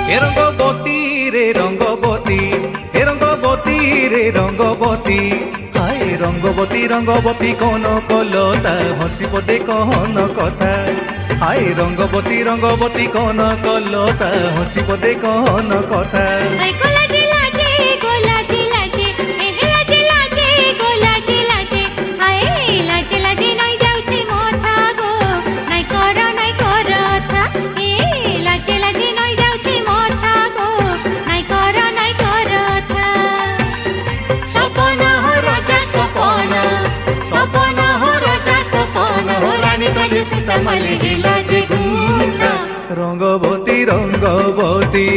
এ রঙ্গবতী রে রঙ্গবতী, এ রঙ্গবতী রে রঙ্গবতী, হায় রঙ্গবতী রঙ্গবতী কোন কলতা হসি পদে কহন কথা, হায় রঙ্গবতী রঙ্গবতী কোন কলতা হসি পদে কহন কথা। রঙ্গবতী রঙ্গবতী